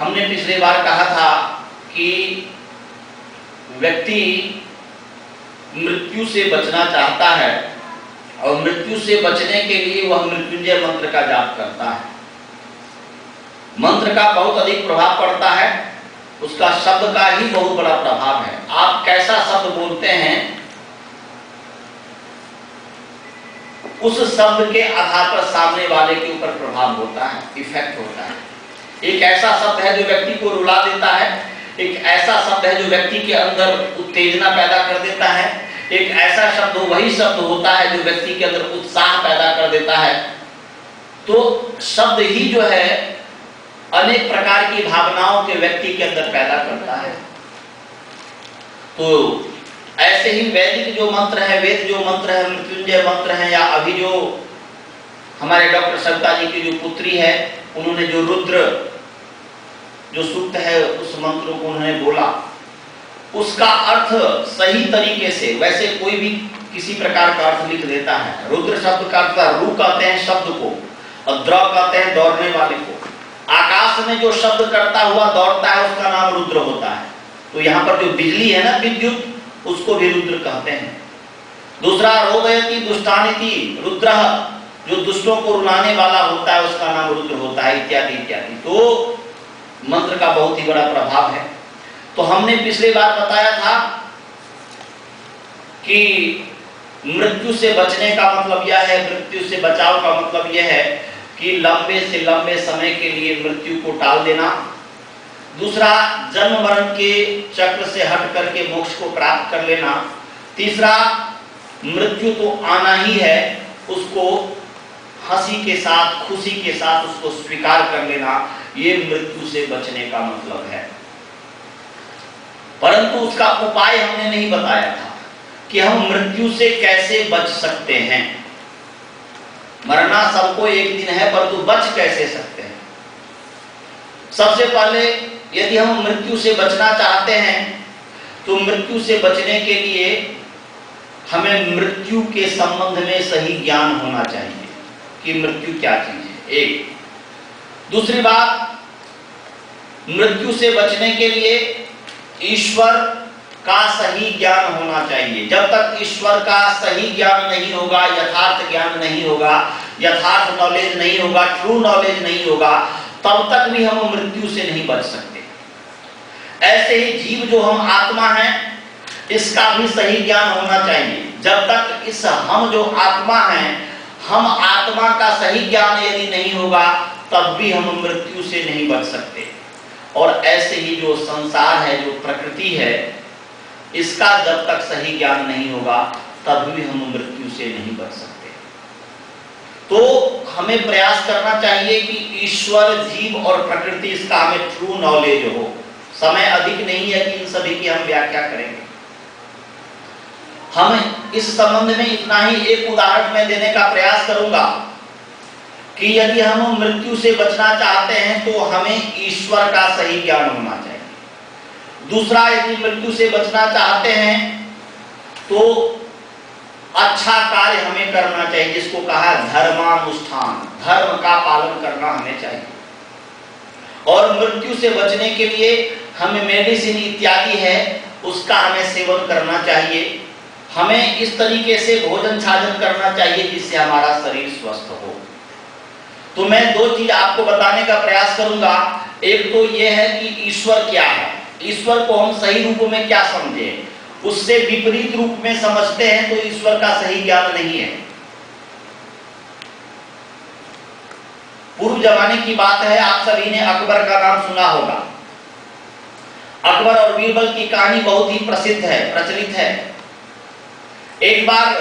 हमने पिछली बार कहा था कि व्यक्ति मृत्यु से बचना चाहता है और मृत्यु से बचने के लिए वह मृत्युंजय मंत्र का जाप करता है। मंत्र का बहुत अधिक प्रभाव पड़ता है, उसका शब्द का ही बहुत बड़ा प्रभाव है। आप कैसा शब्द बोलते हैं उस शब्द के आधार पर सामने वाले के ऊपर प्रभाव होता है, इफेक्ट होता है। एक ऐसा शब्द है जो व्यक्ति को रुला देता है, एक ऐसा शब्द है जो व्यक्ति के अंदर उत्तेजना पैदा कर देता है, एक ऐसा शब्द वही शब्द होता है जो व्यक्ति के अंदर उत्साह पैदा कर देता है। तो शब्द ही जो है अनेक प्रकार की भावनाओं के व्यक्ति के अंदर पैदा करता है। तो ऐसे ही वैदिक जो मंत्र है, वेद जो मंत्र है, मृत्युंजय मंत्र है, या अभी जो हमारे डॉक्टर सविता जी की जो पुत्री है उन्होंने जो रुद्र जो सूक्त है उस मंत्र को उन्होंने बोला, उसका अर्थ सही तरीके से, वैसे कोई भी किसी प्रकार का अर्थ लिख देता है। रुद्र शब्द का अर्थ रू कहते हैं शब्द को और द्रव कहते हैं दौड़ने वाले को। आकाश में जो शब्द करता हुआ दौड़ता है उसका नाम रुद्र होता है। तो यहाँ पर जो बिजली है ना, विद्युत, उसको भी रुद्र कहते हैं। दूसरा रोदयति दुष्टानिति रुद्र, जो दुष्टों को रुलाने वाला होता है उसका नाम रुद्र होता है, इत्यादि इत्यादि। तो मंत्र का बहुत ही बड़ा प्रभाव है। तो हमने पिछली बार बताया था कि मृत्यु से बचने का मतलब यह है, मृत्यु से बचाव का मतलब यह है कि लंबे से लंबे समय के लिए मृत्यु को टाल देना। दूसरा, जन्म मरण के चक्र से हट करके मोक्ष को प्राप्त कर लेना। तीसरा, मृत्यु तो आना ही है, उसको हंसी के साथ, खुशी के साथ उसको स्वीकार कर लेना। ये मृत्यु से बचने का मतलब है। परंतु उसका उपाय हमने नहीं बताया था कि हम मृत्यु से कैसे बच सकते हैं। मरना सबको एक दिन है, परंतु बच कैसे सकते हैं। सबसे पहले यदि हम मृत्यु से बचना चाहते हैं तो मृत्यु से बचने के लिए हमें मृत्यु के संबंध में सही ज्ञान होना चाहिए कि मृत्यु क्या चीज है, एक। दूसरी बात, मृत्यु से बचने के लिए ईश्वर का सही ज्ञान होना चाहिए। जब तक ईश्वर का सही ज्ञान नहीं होगा, यथार्थ ज्ञान नहीं होगा, यथार्थ नॉलेज नहीं होगा, ट्रू नॉलेज नहीं होगा, तब तक भी हम मृत्यु से नहीं बच सकते। ऐसे ही जीव जो हम आत्मा हैं, इसका भी सही ज्ञान होना चाहिए। जब तक इस हम जो आत्मा हैं, हम आत्मा का सही ज्ञान यदि नहीं होगा तब भी हम मृत्यु से नहीं बच सकते। और ऐसे ही जो संसार है, जो प्रकृति है, इसका जब तक सही ज्ञान नहीं होगा तब भी हम मृत्यु से नहीं बच सकते। तो हमें प्रयास करना चाहिए कि ईश्वर, जीव और प्रकृति, इसका हमें ट्रू नॉलेज हो। समय अधिक नहीं है कि इन सभी की हम व्याख्या करेंगे। हम इस संबंध में इतना ही एक उदाहरण मैं देने का प्रयास करूंगा कि यदि हम मृत्यु से बचना चाहते हैं तो हमें ईश्वर का सही ज्ञान होना चाहिए। दूसरा, यदि मृत्यु से बचना चाहते हैं तो अच्छा कार्य हमें करना चाहिए, जिसको कहा धर्मानुष्ठान, धर्म का पालन करना हमें चाहिए। और मृत्यु से बचने के लिए हमें मेडिसिन इत्यादि है उसका हमें सेवन करना चाहिए। हमें इस तरीके से भोजन छाजन करना चाहिए जिससे हमारा शरीर स्वस्थ हो। तो मैं दो चीज आपको बताने का प्रयास करूंगा। एक तो यह है कि ईश्वर क्या है, ईश्वर को हम सही रूप में क्या समझे, उससे विपरीत रूप में समझते हैं तो ईश्वर का सही ज्ञान नहीं है। पूर्व जमाने की बात है, आप सभी ने अकबर का नाम सुना होगा। अकबर और बीरबल की कहानी बहुत ही प्रसिद्ध है, प्रचलित है। एक बार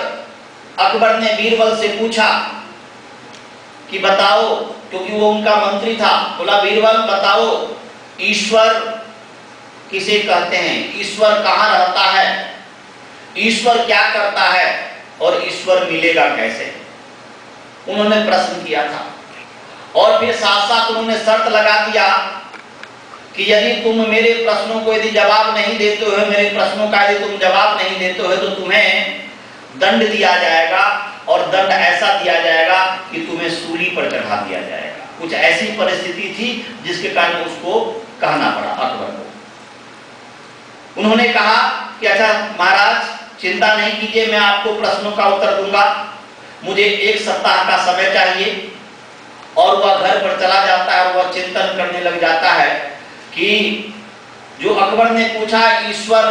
अकबर ने बीरबल से पूछा कि बताओ, क्योंकि वो उनका मंत्री था, बोला बीरबल बताओ ईश्वर किसे कहते हैं, ईश्वर कहाँ रहता है, ईश्वर क्या करता है और ईश्वर मिलेगा कैसे। उन्होंने प्रश्न किया था और फिर साथ साथ उन्होंने शर्त लगा दिया कि यदि तुम मेरे प्रश्नों को यदि जवाब नहीं देते हो, मेरे प्रश्नों का यदि तुम जवाब नहीं देते हो तो तुम्हें दंड दिया जाएगा, और दंड ऐसा दिया जाएगा कि तुम्हें सूली पर चढ़ा दिया जाएगा। कुछ ऐसी परिस्थिति थी जिसके कारण उसको कहना पड़ा अकबर को। उन्होंने कहा कि अच्छा महाराज चिंता नहीं कीजिए, मैं आपको प्रश्नों का उत्तर दूंगा, मुझे 1 सप्ताह का समय चाहिए। और वह घर पर चला जाता है और वह चिंतन करने लग जाता है कि जो अकबर ने पूछा ईश्वर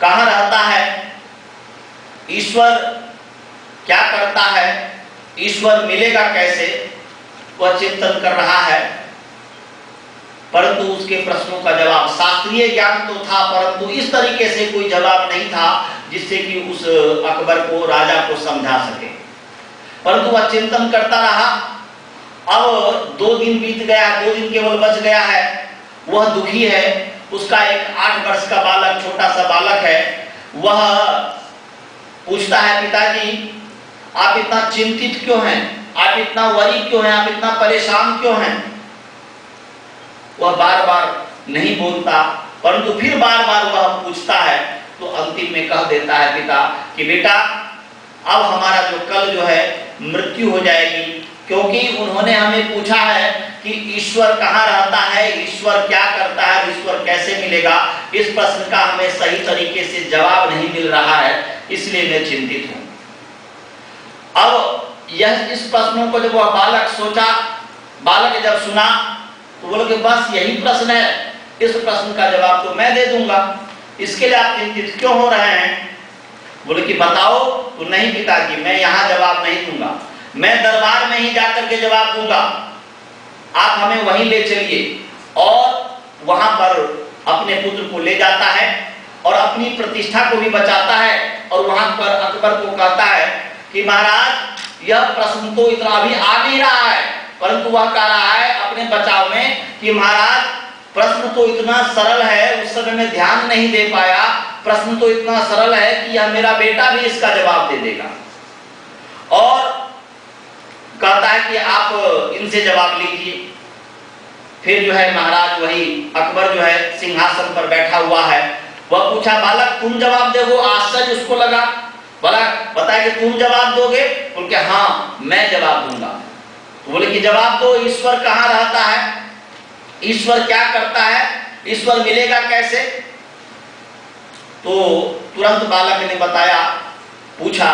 कहाँ रहता है, ईश्वर क्या करता है, ईश्वर मिलेगा कैसे, वह चिंतन कर रहा है। परंतु उसके प्रश्नों का जवाब, शास्त्रीय ज्ञान तो था परंतु इस तरीके से कोई जवाब नहीं था जिससे कि उस अकबर को, राजा को समझा सके। परंतु वह चिंतन करता रहा। अब 2 दिन बीत गया, 2 दिन केवल बच गया है। वह दुखी है, उसका एक 8 वर्ष का बालक, छोटा सा बालक है, वह पूछता है पिताजी आप इतना चिंतित क्यों हैं, आप इतना वरी क्यों हैं, आप इतना परेशान क्यों हैं। वह बार बार नहीं बोलता, परंतु फिर बार बार वह पूछता है। तो अंतिम में कह देता है पिता कि बेटा अब हमारा जो कल जो है मृत्यु हो जाएगी, क्योंकि उन्होंने हमें पूछा है कि ईश्वर कहाँ रहता है, ईश्वर क्या करता है, ईश्वर कैसे मिलेगा। इस प्रश्न का हमें सही तरीके से जवाब नहीं मिल रहा है, इसलिए मैं चिंतित हूं। अब इस प्रश्नों को जब वह बालक सोचा, बालक जब सुना तो बोले कि बस यही प्रश्न है, इस प्रश्न का जवाब तो मैं दे दूंगा, इसके लिए आप चिंतित क्यों हो रहे हैं। बोले कि बताओ। तो नहीं पिताजी मैं यहाँ जवाब नहीं दूंगा, मैं दरबार में ही जाकर के जवाब दूंगा, आप हमें वहीं ले चलिए। और वहां पर अपने पुत्र को ले जाता है और अपनी प्रतिष्ठा को भी बचाता है। और वहां पर अकबर को कहता है कि महाराज यह प्रश्न तो इतना अभी आ नहीं रहा है, परंतु वह कह रहा है अपने बचाव में कि महाराज प्रश्न तो इतना सरल है, उस समय मैं ध्यान नहीं दे पाया, प्रश्न तो इतना सरल है कि यह मेरा बेटा भी इसका जवाब दे देगा। और कहता है कि आप इनसे जवाब लीजिए। फिर जो है महाराज वही अकबर जो है सिंहासन पर बैठा हुआ है, वह पूछा बालक तुम जवाब दोगे। आश्चर्य उसको लगा, बोला बताया कि तुम जवाब दोगे। बोल के हाँ मैं जवाब दूंगा। तो बोले कि जवाब दो, ईश्वर कहाँ रहता है, ईश्वर क्या करता है, ईश्वर मिलेगा कैसे। तो तुरंत बालक ने बताया, पूछा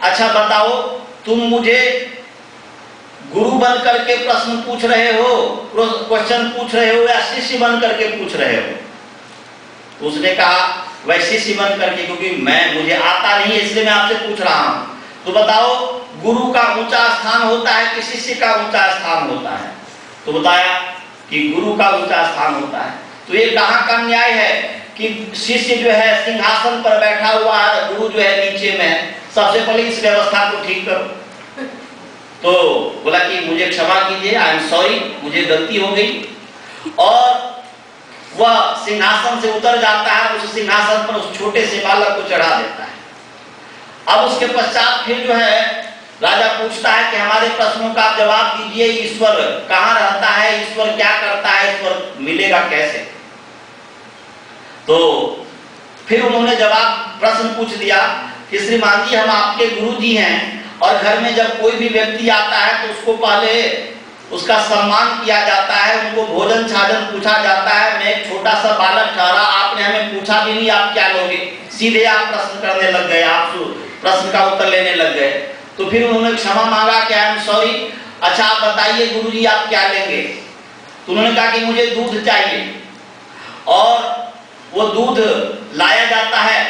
अच्छा बताओ तुम मुझे गुरु बन करके प्रश्न पूछ रहे हो, क्वेश्चन पूछ रहे हो या शिष्य बन करके पूछ रहे हो। तो उसने कहा वह शिष्य बन करके, क्योंकि मुझे आता नहीं है इसलिए मैं आपसे पूछ रहा हूं। तो बताओ गुरु का ऊंचा स्थान होता है कि शिष्य का ऊंचा स्थान होता है। तो बताया कि गुरु का ऊंचा स्थान होता है। तो ये कहाँ का न्याय है कि शिष्य जो है सिंहासन पर बैठा हुआ है, गुरु जो है नीचे में है। सबसे पहले इस व्यवस्था को ठीक करो। तो बोला कि मुझे क्षमा कीजिए, आई एम सॉरी, मुझे गलती हो गई। और वह सिंहासन से उतर जाता है, उस सिंहासन पर उस छोटे से बालक को चढ़ा देता है। अब उसके पश्चात फिर जो है राजा पूछता है कि हमारे प्रश्नों का आप जवाब दीजिए, ईश्वर कहाँ रहता है, ईश्वर क्या करता है, ईश्वर मिलेगा कैसे। तो फिर उन्होंने जवाब प्रश्न पूछ दिया कि श्रीमान जी हम आपके गुरु जी हैं और घर में जब कोई भी व्यक्ति आता है तो उसको पहले उसका सम्मान किया जाता है, उनको भोजन छाजन पूछा जाता है। मैं एक छोटा सा बालक ठहरा, आपने हमें पूछा भी नहीं आप क्या लोगे, सीधे आप प्रश्न करने लग गए, आप प्रश्न का उत्तर लेने लग गए। तो फिर उन्होंने क्षमा मांगा कि आई एम सॉरी, अच्छा आप बताइए गुरुजी आप क्या लेंगे। तो उन्होंने कहा कि मुझे दूध चाहिए। और वो दूध लाया जाता है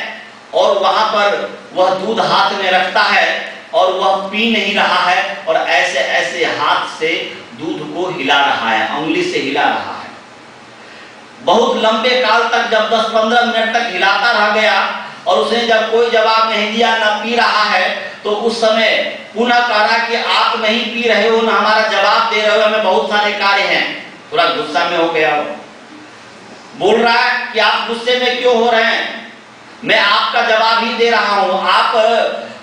और वहां पर वह दूध हाथ में रखता है और वह पी नहीं रहा है और ऐसे ऐसे हाथ से दूध को हिला रहा है, उंगली से हिला रहा है। बहुत लंबे काल तक जब 10-15 मिनट तक हिलाता रह गया और उसने जब कोई जवाब नहीं दिया, न पी रहा है, तो उस समय पुनः कहा कि आप नहीं पी रहे हो, न हमारा जवाब दे रहे हो, हमें बहुत सारे कार्य हैं। थोड़ा गुस्सा में हो गया, बोल रहा है कि आप गुस्से में क्यों हो रहे हैं, मैं आपका जवाब ही दे रहा हूं, आप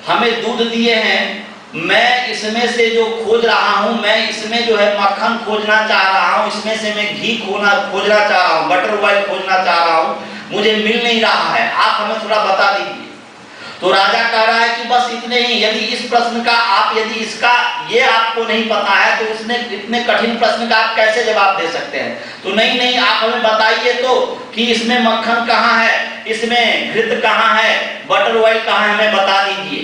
हमें दूध दिए हैं, मैं इसमें से जो खोज रहा हूं, मैं इसमें जो है मक्खन खोजना चाह रहा हूं, इसमें से मैं घी खोजना चाह रहा हूं, बटर ऑयल खोजना चाह रहा हूं, मुझे मिल नहीं रहा है, आप हमें थोड़ा बता दीजिए। तो राजा कह रहा है कि बस इतने ही, यदि इस प्रश्न का आप, यदि इसका ये आपको नहीं पता है तो इसने इतने कठिन प्रश्न का आप कैसे जवाब दे सकते हैं। तो नहीं नहीं, आप हमें बताइए तो कि इसमें मक्खन कहाँ है, इसमें घृत कहाँ है, बटर ऑयल कहाँ है, हमें बता दीजिए।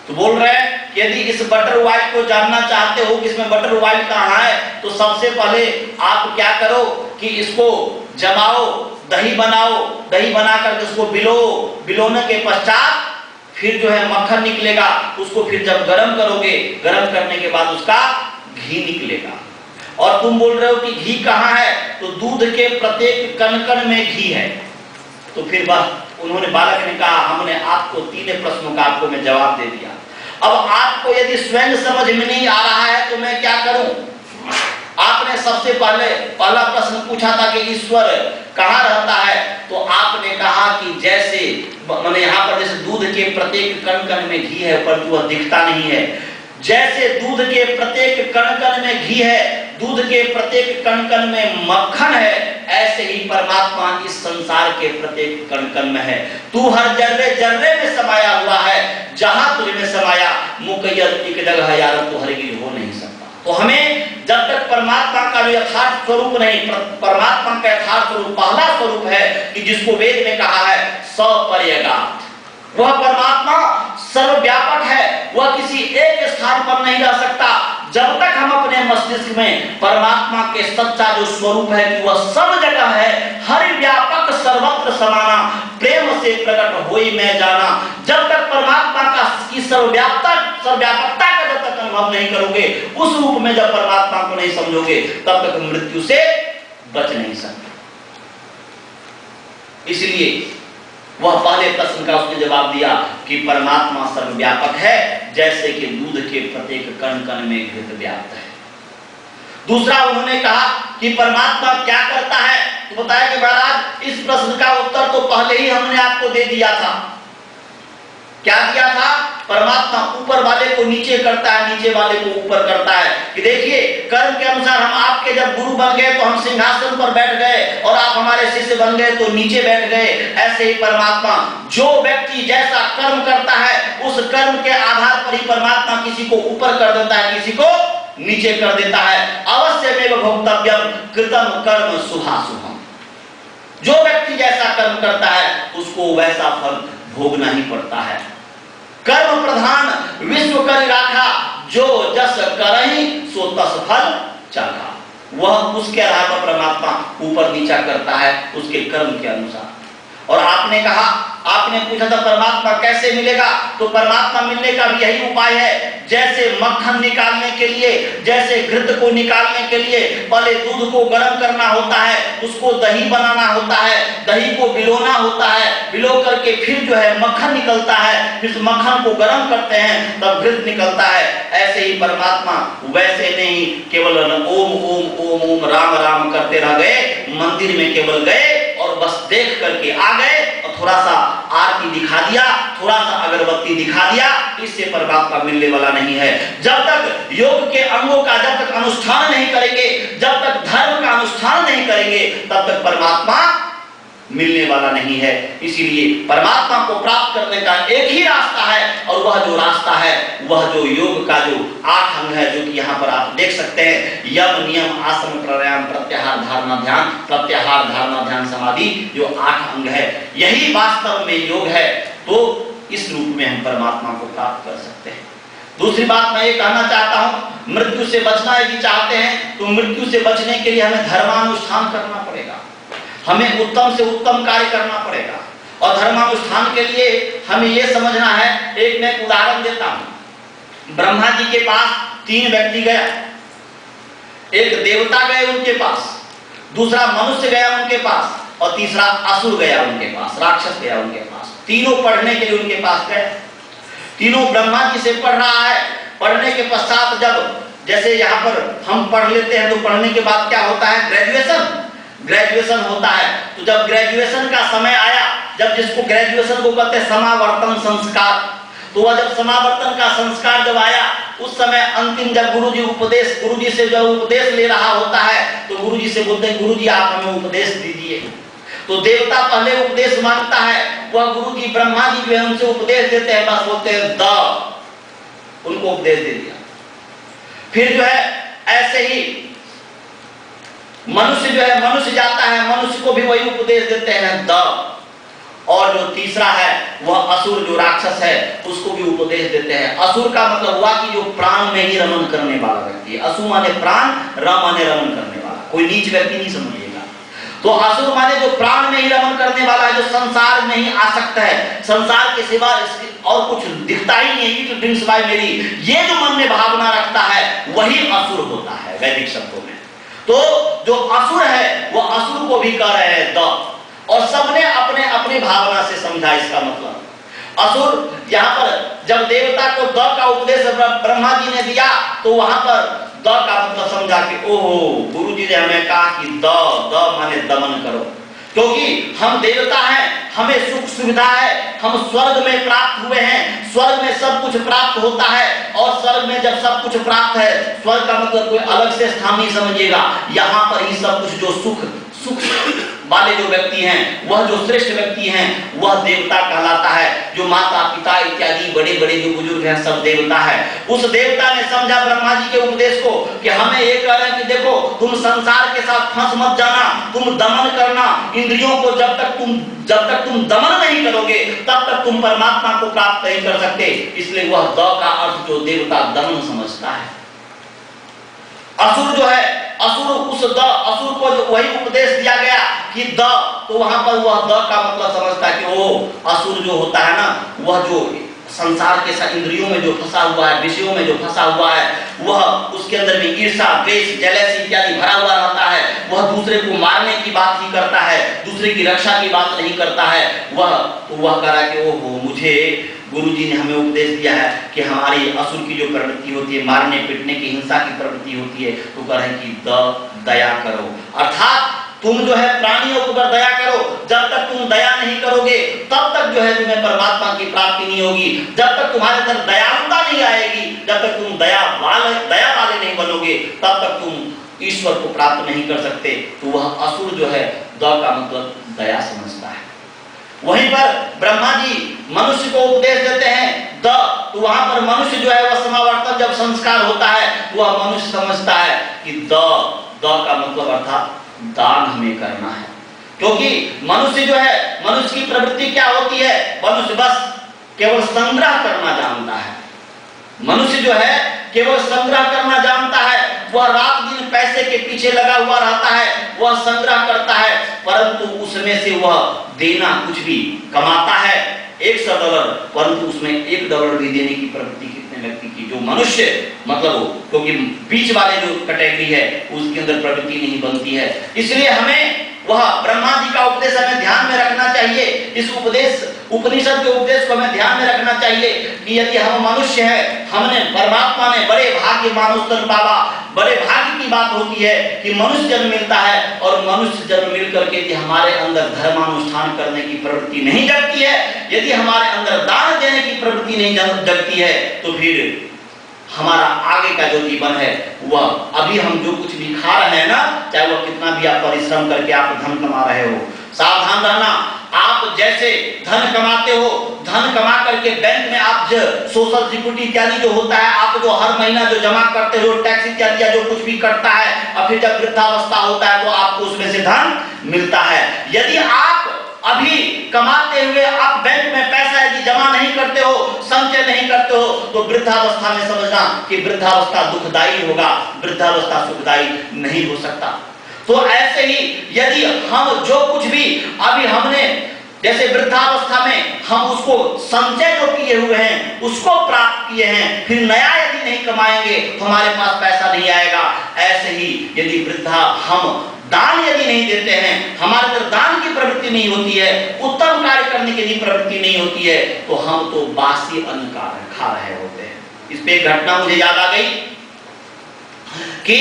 तो बोल रहे हैं कि यदि इस बटर ऑयल को जानना चाहते हो कि इसमें बटर ऑयल कहाँ है, तो सबसे पहले आप क्या करो कि इसको जमाओ, दही बनाओ, दही बना करके उसको बिलोने के पश्चात फिर जो है मक्खन निकलेगा। उसको फिर जब गरम करोगे, गरम करने के बाद उसका घी निकलेगा। और तुम बोल रहे हो कि घी कहाँ है, तो दूध के प्रत्येक कण कण में घी है। तो फिर बस उन्होंने, बालक ने कहा हमने आपको तीनों प्रश्नों का आपको मैं जवाब दे दिया। अब आपको यदि स्वयं समझ में नहीं आ रहा है तो मैं क्या करूं। आपने सबसे पहला प्रश्न पूछा था कि ईश्वर कहाँ रहता है, तो आपने कहा कि जैसे मैंने यहाँ पर जैसे दूध के प्रत्येक कण कण में घी है परंतु वह दिखता नहीं है, जैसे दूध के प्रत्येक कण कण में घी है, दूध के प्रत्येक कण कण में मक्खन है, ऐसे ही परमात्मा इस संसार के प्रत्येक कण कण में है। तू हर जर्रे जर्रे में समाया हुआ है, जहां तुझ में समाया मुकय्यद एक जगह यार तो हरगिज हो नहीं सकता। तो हमें जब तक परमात्मा का यथार्थ स्वरूप नहीं, परमात्मा का यथार्थ स्वरूप पहला स्वरूप है कि जिसको वेद में कहा है सपर्यगात, वह परमात्मा सर्वव्यापक है, वह किसी एक स्थान पर नहीं रह सकता। जब तक हम अपने मस्तिष्क में परमात्मा के सच्चा जो स्वरूप है कि वह सब जगह है, हर व्यापक सर्वत्र समाना, प्रेम से प्रकट होई मैं जाना, जब तक परमात्मा का की सर्वव्यापकता का जब तक अनुभव नहीं करोगे, उस रूप में जब परमात्मा को नहीं समझोगे, तब तक मृत्यु से बच नहीं सकते। इसलिए वह पहले प्रश्न का उसने जवाब दिया कि परमात्मा सर्वव्यापक है, जैसे कि दूध के प्रत्येक कण कण में घृत व्याप्त है। दूसरा उन्होंने कहा कि परमात्मा क्या करता है, तो बताया कि महाराज इस प्रश्न का उत्तर तो पहले ही हमने आपको दे दिया था। क्या दिया था? परमात्मा ऊपर वाले को नीचे करता है, नीचे वाले को ऊपर करता है। कि देखिए कर्म के अनुसार हम आपके जब गुरु बन गए तो हम सिंहासन पर बैठ गए और आप हमारे शिष्य बन गए तो नीचे बैठ गए। ऐसे ही परमात्मा जो व्यक्ति जैसा कर्म करता है उस कर्म के आधार पर ही परमात्मा किसी को ऊपर कर देता है, किसी को नीचे कर देता है। अवश्यमेव भोक्तव्यम कृतम कर्म शुभाशुभम। जो व्यक्ति जैसा कर्म करता है उसको वैसा फल भोगना ही पड़ता है। कर्म प्रधान विश्व कर राखा, जो जस करहि सो तस फल चाखा। वह उसके आधार पर परमात्मा ऊपर नीचा करता है उसके कर्म के अनुसार। और आपने कहा, आपने पूछा था परमात्मा कैसे मिलेगा, तो परमात्मा मिलने का भी यही उपाय है। जैसे मक्खन निकालने के लिए, जैसे घृत को निकालने के लिए पहले दूध को गर्म करना होता है, उसको दही बनाना होता है, दही को भिगोना होता है, भिगो करके फिर जो है मक्खन निकलता है, फिर मक्खन को गर्म करते हैं तब घृत निकलता है। ऐसे ही परमात्मा वैसे नहीं केवल ओम ओम ओम ओम राम राम करते रह गए, मंदिर में केवल गए और बस देख करके आ गए और थोड़ा सा आरती दिखा दिया, थोड़ा सा अगरबत्ती दिखा दिया, इससे परमात्मा मिलने वाला नहीं है। जब तक योग के अंगों का जब तक अनुष्ठान नहीं करेंगे, जब तक धर्म का अनुष्ठान नहीं करेंगे, तब तक परमात्मा मिलने वाला नहीं है। इसीलिए परमात्मा को प्राप्त करने का एक ही रास्ता है, और वह जो रास्ता है वह जो योग का जो 8 अंग है, जो कि यहाँ पर आप देख सकते हैं, यम नियम आसन प्राणायाम प्रत्याहार धारणा ध्यान, प्रत्याहार धारणा ध्यान समाधि, जो 8 अंग है, यही वास्तव में योग है। तो इस रूप में हम परमात्मा को प्राप्त कर सकते हैं। दूसरी बात मैं ये कहना चाहता हूं, मृत्यु से बचना यदि चाहते हैं तो मृत्यु से बचने के लिए हमें धर्मानुष्ठान करना पड़ेगा, हमें उत्तम से उत्तम कार्य करना पड़ेगा। और धर्मानुष्ठान के लिए हमें यह समझना है, एक मैं उदाहरण देता हूं। ब्रह्मा जी के पास 3 व्यक्ति गया, एक देवता गए उनके पास, दूसरा मनुष्य गया उनके पास, और तीसरा असुर गया उनके पास, राक्षस गया उनके पास। तीनों पढ़ने के लिए उनके पास गए। तीनों ब्रह्मा जी से पढ़ रहा है। पढ़ने के पश्चात जब जैसे यहाँ पर हम पढ़ लेते हैं तो पढ़ने के बाद क्या होता है, ग्रेजुएशन होता है। तो जब ग्रेजुएशन का समय आया, जब जिसको ग्रेजुएशन को कहते हैं समावर्तन संस्कार, तो वह जब समावर्तन का संस्कार जब आया, उस समय अंतिम जब गुरुजी से जो उपदेश ले रहा होता है, तो गुरुजी से बोलते हैं गुरुजी आप हमें उपदेश दीजिए। तो देवता पहले उपदेश मांगता है, वह गुरु जी ब्रह्मा जी जो है उनसे उपदेश देते हैं, बस बोलते हैं द, उनको उपदेश दे दिया। फिर जो है ऐसे ही मनुष्य जो है, मनुष्य जाता है, मनुष्य को भी वही उपदेश देते हैं द। और जो तीसरा है वह असुर जो राक्षस है उसको भी उपदेश देते हैं। असुर का मतलब हुआ कि जो प्राण में ही रमन करने वाला व्यक्ति है। असुर माने प्राण, रम माने रमन करने वाला, कोई नीच व्यक्ति नहीं समझिएगा। तो असुर माने जो प्राण में ही रमन करने वाला है, जो संसार में ही आसक्त है, संसार के सिवा और कुछ दिखता ही नहीं, इट ड्रिंक्स बाय मेरी, ये जो मन में भावना रखता है वही असुर होता है वैदिक शब्दों में। तो जो असुर है वो असुर को भी कह रहे हैं द, और सबने अपने अपनी भावना से समझा इसका मतलब। असुर यहाँ पर जब देवता को द का उपदेश ब्रह्मा जी ने दिया तो वहां पर द का मतलब समझा कि ओहो गुरु जी ने हमें कहा कि द माने दमन करो, क्योंकि हम देवता हैं, हमें सुख सुविधा है, हम स्वर्ग में प्राप्त हुए हैं, स्वर्ग में सब कुछ प्राप्त होता है। और स्वर्ग में जब सब कुछ प्राप्त है, स्वर्ग का मतलब कोई अलग से स्थान नहीं समझिएगा, यहाँ पर ही सब कुछ जो सुख वाले जो व्यक्ति हैं, वह जो श्रेष्ठ व्यक्ति हैं वह देवता कहलाता है। जो माता पिता इत्यादि बड़े बड़े जो बुजुर्ग हैं सब देवता है। उस देवता ने समझा ब्रह्मा जी के उपदेश को कि हमें ये कह रहे हैं कि देखो तुम संसार के साथ फंस मत जाना, तुम दमन करना इंद्रियों को, जब तक तुम दमन नहीं करोगे तब तक तुम परमात्मा को प्राप्त नहीं कर सकते। इसलिए वह द का अर्थ जो देवता दमन समझता है। असुर जो है, असुर को जो वही उपदेश दिया गया कि द, तो वहां पर वह द का मतलब समझता है कि वो असुर जो होता है ना, वह जो संसार के साथ इंद्रियों में जो फंसा हुआ है, विषयों में जो फंसा हुआ है, वह उसके अंदर में ईर्षा, द्वेष, जेलसी इत्यादि भरा हुआ रहता है। वह दूसरे को मारने की बात ही करता है, दूसरे की रक्षा की बात नहीं करता है। वह कह रहा है कि ओहो मुझे गुरु जी ने हमें उपदेश दिया है कि हमारी असुर की जो प्रवृत्ति होती है, मारने पीटने की, हिंसा की प्रवृत्ति होती है, तो कह रहे हैं कि दया करो, अर्थात तुम जो है प्राणियों के ऊपर दया करो। जब तक तुम दया नहीं करोगे तब तक जो है तुम्हें परमात्मा की प्राप्ति नहीं होगी। जब तक तुम्हारे अंदर दयालुता नहीं आएगी, जब तक तुम दया वाले नहीं बनोगे, तब तक तुम ईश्वर को प्राप्त नहीं कर सकते। तो वह असुर जो है द का मतलब दया समझता है। वहीं पर ब्रह्मा जी मनुष्य को उपदेश देते हैं द, तो वहां पर मनुष्य जो है वह समावर्तन जब संस्कार होता है वह मनुष्य समझता है कि द का मतलब अर्थात दान हमें करना है। क्योंकि मनुष्य जो है, मनुष्य की प्रवृत्ति क्या होती है, मनुष्य बस केवल संग्रह करना जानता है। मनुष्य जो है केवल संग्रह करना जानता है, वह रात दिन पैसे के पीछे लगा हुआ रहता है, वह संग्रह करता है, परंतु उसमें से वह देना कुछ भी कमाता है $100, परंतु उसमें $1 भी देने की प्रवृत्ति कितने व्यक्ति की, जो मनुष्य मतलब क्योंकि बीच वाले जो कैटेगरी है उसके अंदर प्रवृत्ति नहीं बनती है। इसलिए हमें वह ब्रह्मा जी का उपदेश हमें ध्यान में रखना चाहिए। इस उपनिषद के उपदेश को हमें ध्यान में रखना चाहिए कि यदि हम मनुष्य हैं, हमने परमात्मा ने बड़े भाग्य मानुस्तन पावा, बड़े भाग्य की बात होती है कि मनुष्य जन्म मिलता है, और मनुष्य जन्म मिल करके यदि हमारे अंदर धर्मानुष्ठान करने की प्रवृत्ति नहीं जगती है, यदि हमारे अंदर दान देने की प्रवृत्ति नहीं जगती है, तो फिर हमारा आगे का जो जीवन है वह अभी हम जो कुछ भी खा रहे हैं ना, चाहे वह कितना भी आप परिश्रम करके आप धन कमा रहे हो, सावधान रहना। आप जैसे धन कमाते हो, धन कमा करके बैंक में आप जो सोशल सिक्योरिटी इत्यादि जो होता है, आप जो हर महीना जो जमा करते हो, टैक्स इत्यादि या जो कुछ भी करता है, और फिर जब वृद्धावस्था होता है तो आपको उसमें से धन मिलता है। यदि आप अभी कमाते हुए आप बैंक में पैसा यदि जमा नहीं करते हो, संचय नहीं करते हो, तो वृद्धावस्था में समझना कि वृद्धावस्था दुखदायी होगा, वृद्धावस्था सुखदायी नहीं हो सकता। तो ऐसे ही यदि हम जो कुछ भी अभी हमने जैसे वृद्धावस्था में हम उसको संचय जो किए हुए हैं उसको प्राप्त किए हैं, फिर नया यदि नहीं कमाएंगे तो हमारे पास पैसा नहीं आएगा। ऐसे ही यदि वृद्धा हम दान यदि नहीं देते हैं, हमारे अंदर दान की प्रवृत्ति नहीं होती है, उत्तम कार्य करने की प्रवृत्ति नहीं होती है, तो हम तो बासी अन्न खा रहे होते हैं। इस पे एक घटना मुझे याद आ गई कि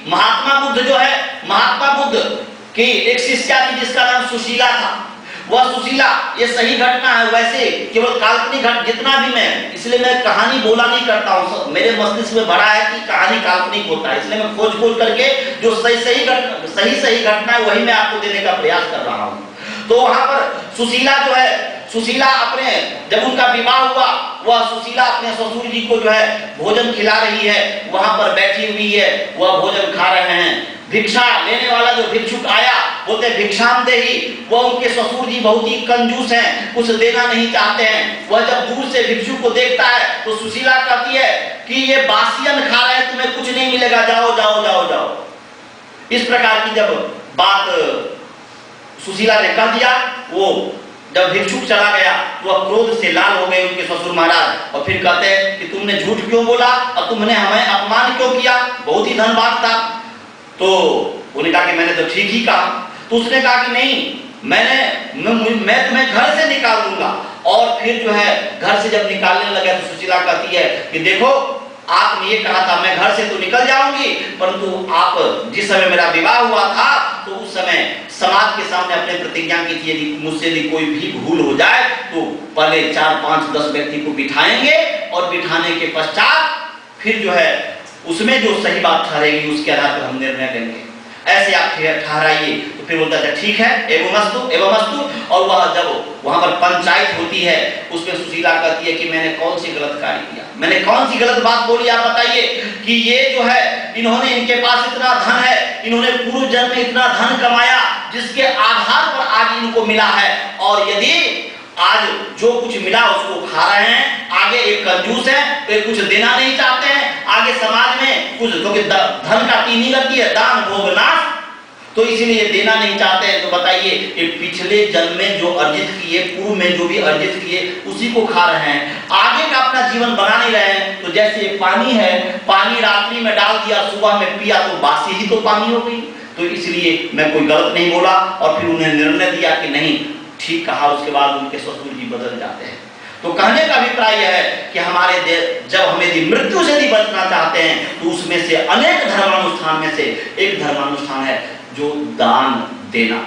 महात्मा बुद्ध जो है, महात्मा बुद्ध की एक शिष्या थी जिसका नाम सुशीला था। वह सुशीला, ये सही घटना है, वैसे केवल काल्पनिक जितना भी मैं, इसलिए मैं कहानी बोला नहीं करता हूँ, मेरे मस्तिष्क में भरा है कि कहानी काल्पनिक होता है, इसलिए मैं खोज करके जो सही घटना है वही मैं आपको देने का प्रयास कर रहा हूँ। तो वहां पर सुशीला जो है, सुशीला अपने जब उनका विवाह हुआ, वह सुशीला अपने ससुर जी को जो है भोजन खिला रही है, वहां पर बैठी हुई है, वह भोजन खा रहे हैं। भिक्षा लेने वाला जो भिक्षुक आया, बोलते भिक्षाम देही, वह उनके ससुर जी बहुत ही कंजूस हैं, कुछ देना नहीं चाहते हैं। वह जब दूर से भिक्षुक को देखता है तो सुशीला कहती है कि ये बासियन खा रहे हैं, तुम्हें कुछ नहीं मिलेगा, जाओ जाओ जाओ जाओ। इस प्रकार की जब बात सुशीला ने कह दिया, वो जब भिक्षुक चला गया तो वह क्रोध से लाल हो गए उनके ससुर महाराज, और फिर कहते हैं कि तुमने झूठ क्यों बोला और तुमने हमें अपमान क्यों किया, बहुत ही धनवान था। तो उन्होंने कहा कि मैंने तो ठीक ही कहा। तो उसने कहा कि नहीं, मैं तुम्हें घर से निकाल दूंगा। और फिर जो है घर से जब निकालने लगा तो सुशीला कहती है कि देखो, आपने ये कहा था मैं घर से तो निकल जाऊंगी, परंतु आप जिस समय मेरा विवाह हुआ था तो उस समय समाज के सामने अपने प्रतिज्ञा की थी, यदि मुझसे यदि कोई भी भूल हो जाए तो पहले 4, 5, 10 व्यक्ति को बिठाएंगे और बिठाने के पश्चात फिर जो है उसमें जो सही बात ठहरेगी उसके आधार पर हम निर्णय लेंगे, ऐसे आप ठहराइए। तो फिर बोलता है ठीक है, एवं अस्तु। और वह जब वहां पर पंचायत होती है, उसमें सुशीला कहती है कि मैंने कौन सी गलत कार्य किया, मैंने कौन सी गलत बात बोली, आप बताइए। कि ये जो है इन्होंने, इनके पास इतना धन है, इन्होंने पूर्व जन्म में इतना धन कमाया जिसके आधार पर आज इनको मिला है, और यदि आज जो कुछ मिला उसको खा रहे हैं, आगे एक कंजूस है, वे कुछ देना नहीं चाहते हैं, आगे समाज में कुछ, क्योंकि धन का 3 ही गति है, दान भोग नाश, तो इसीलिए देना नहीं चाहते हैं। तो बताइए, ये पिछले जन्म में जो अर्जित किए, पूर्व में जो भी अर्जित किए उसी को खा रहे हैं, आगे का अपना जीवन बना नहीं रहे हैं। तो जैसे पानी है, पानी रात्रि में डाल दिया, सुबह में पिया तो बासी ही तो पानी हो गई। तो इसलिए मैं कोई गलत नहीं बोला, और फिर उन्हें निर्णय दिया कि नहीं, ठीक कहा। उसके बाद उनके ससुर जी बदल जाते हैं। तो कहने का अभिप्राय यह है कि हमारे देश, जब हम यदि मृत्यु से नहीं बचना चाहते हैं तो उसमें से अनेक धर्मानुष्ठान में से एक धर्मानुष्ठान है जो दान देना।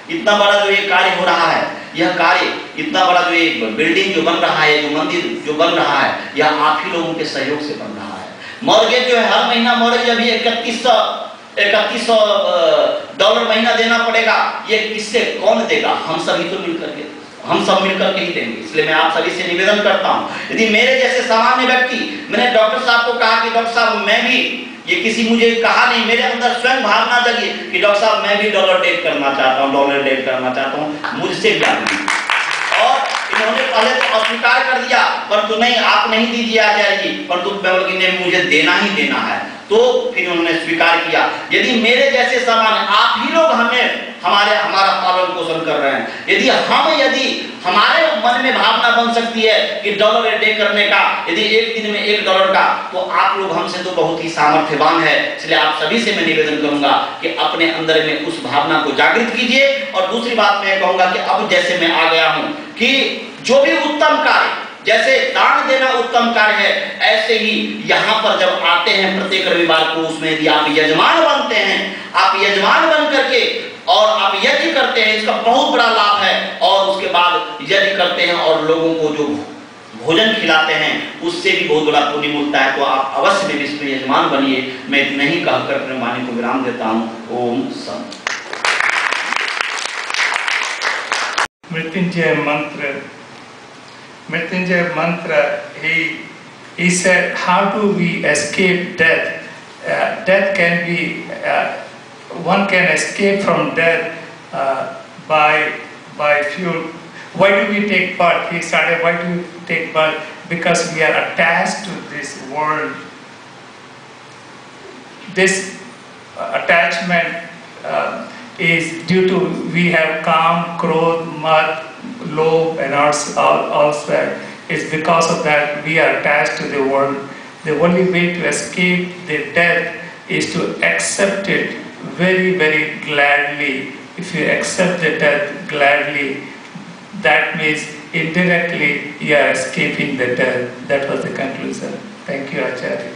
इतना बड़ा जो ये कार्य हो रहा है, यह कार्य इतना बड़ा जो ये बिल्डिंग जो बन रहा है, जो मंदिर जो बन रहा है, यह आप ही लोगों के सहयोग से बन रहा है। मॉर्गेज जो है, हर महीना मॉर्गेज अभी $3100 महीना देना पड़ेगा। ये किससे, कौन देगा? हम सभी तो मिलकर के, हम सब मिलकर के ही देंगे। इसलिए मैं आप सभी से निवेदन करता हूं, यदि मेरे जैसे सामान्य व्यक्ति, मैंने डॉक्टर साहब को कहा कि डॉक्टर साहब मैं भी, ये किसी मुझे कहा नहीं, मेरे अंदर स्वयं भावना जगी कि डॉक्टर साहब मैं भी डॉलर डोनेट करना चाहता हूं, मुझसे भी आदमी। और इन्होंने पहले तो अस्वीकार कर दिया, परंतु नहीं, आप नहीं दीजिए आचार्य जी, परंतु ने मुझे देना ही देना है। तो फिर उन्होंने स्वीकार किया। यदि मेरे जैसे सामान्य आप ही लोग हमारा पालन पोषण कर रहे हैं, यदि हमारे मन में भावना बन सकती है कि $1 डे करने का, यदि एक दिन में $1 का, तो आप लोग हमसे तो बहुत ही सामर्थ्यवान है। इसलिए आप सभी से मैं निवेदन करूंगा कि अपने अंदर में उस भावना को जागृत कीजिए। और दूसरी बात मैं कहूंगा कि अब जैसे मैं आ गया हूं कि जो भी उत्तम कार्य, जैसे दान देना उत्तम कार्य है, ऐसे ही यहाँ पर जब आते हैं प्रत्येक रविवार को, उसमें यदि आप यजमान बनते हैं, आप यजमान बन करके और आप यज्ञ करते हैं, इसका बहुत बड़ा लाभ है। और उसके बाद यज्ञ करते हैं और लोगों को जो भोजन खिलाते हैं, उससे भी बहुत बड़ा पुण्य मिलता है। तो आप अवश्य में इसमें यजमान बनिए। मैं इतना ही कहकर अपने वाणी को विराम देता हूँ। ओम सम। Mrityunjay mantra, he said, how do we escape death? Death can be, one can escape from death by few. Why do we take birth? He started, why do we take birth? Because we are attached to this world. This attachment is due to we have Kam, Krodh, Mat, Lobh and also it's because of that we are attached to the world. The only way to escape the death is to accept it very, very gladly. If you accept the death gladly, that means indirectly you are escaping the death. That was the conclusion. Thank you, Acharya.